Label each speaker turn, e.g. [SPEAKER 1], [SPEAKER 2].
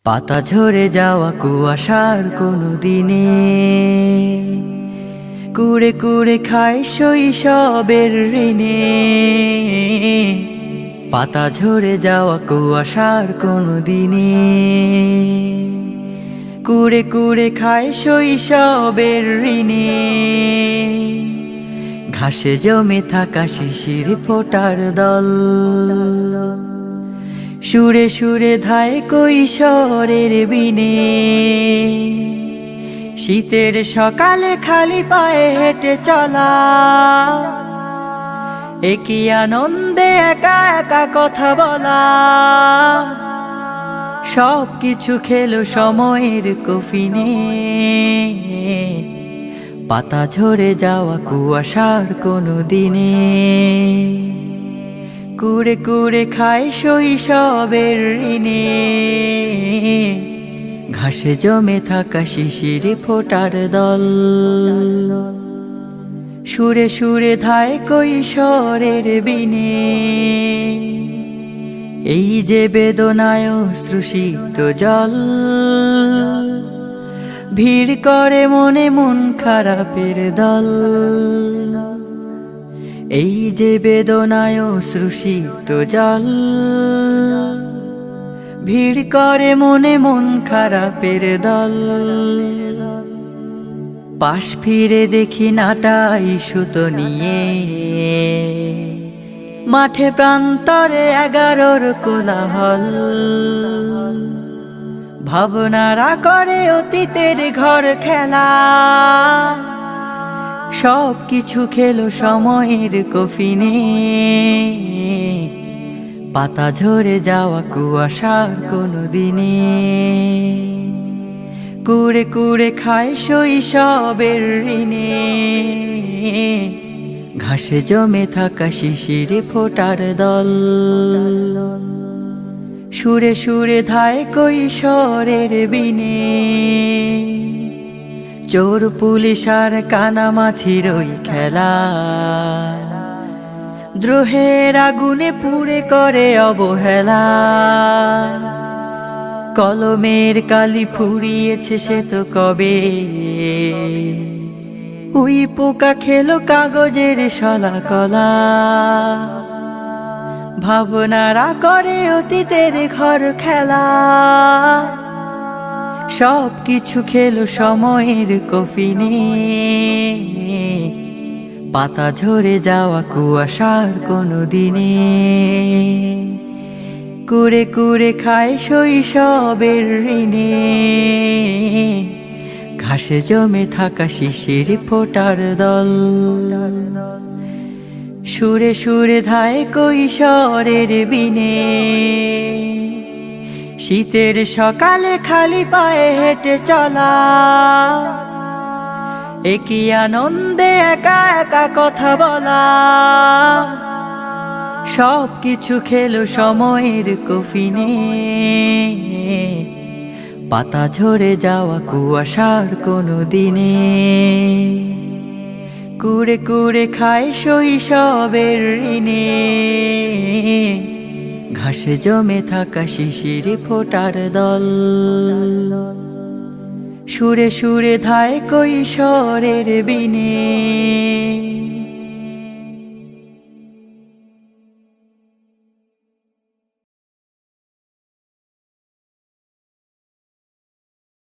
[SPEAKER 1] পাতা ঝরে যাওয়া কুয়াশার কোনো দিনে কুড়ে কুড়ে খায় শৈশবের ঋণে। পাতা ঝরে যাওয়া কুয়াশার কোনো দিনে কুড়ে কুড়ে খায় শৈশবের ঋণে। ঘাসে জমে থাকা শিশির ফোটার দল সুরে সুরে ধায় কৈশোরের বিনে। শীতের সকালে খালি পায়ে হেঁটে চলা, একই আনন্দে একা একা কথা বলা। সব কিছু খেলো সময়ের কফিনে। পাতা ঝরে যাওয়া কুয়াশার কোনো দিনে কুড়ে কুড়ে খায় শৈশবের ঋণে। ঘাসে জমে থাকা শিশির ফোটার দল সুরে সুরে ধায় কৈশোরের বিনে। এই যে বেদনায় অশ্রুসিক্ত জল ভিড় করে মনে মন খারাপের দল। এই যে বেদনায় অশ্রুসিক্ত জল ভিড় করে মনে মন খারাপের দল। পাশ ফিরে দেখি নাটাই সুতো নিয়ে মাঠে প্রান্তরে 11র কোলাহল। ভাবনারা করে অতীতের ঘর খেলা, সব কিছু খেলো সময়ের কফিনে। পাতা ঝরে যাওয়া কুয়াশার কোনো দিনে কুড়ে কুড়ে খায় শৈশবের ঋণে। ঘাসে জমে থাকা শিশির ফোটার দল সুরে সুরে ধায় কৈশোরের বিনে। চোর পুলিশ আর কানামাছির ওই খেলা, দ্রোহের আগুনে পুড়ে করে অবহেলা। কলমের কালি ফুরিয়েছে সে তো কবে, উই পোকা খেলো কাগজের শলা কলা। ভাবনারা করে অতীতের ঘর খেলা, সব কিছু খেলো সময়ের কফিনে। পাতা ঝরে যাওয়া কুয়াশার কোনো দিনে কুড়ে কুড়ে খায় শৈশবের ঋণে। ঘাসে জমে থাকা শিশির ফোটার দল সুরে সুরে ধায় কৈশোরের বিনে। শীতের সকালে খালি পায়ে হেঁটে চলা, একই আনন্দে একা একা কথা বলা। সব কিছু খেলো সময়ের কফিনে। পাতা ঝরে যাওয়া কুয়াশার কোনো দিনে কুড়ে কুড়ে খায় শৈশবের ঋণে। ঘাসে জমে থাকা শিশির ফোটার দল সুরে সুরে ধায় কৈশোরের বিনে।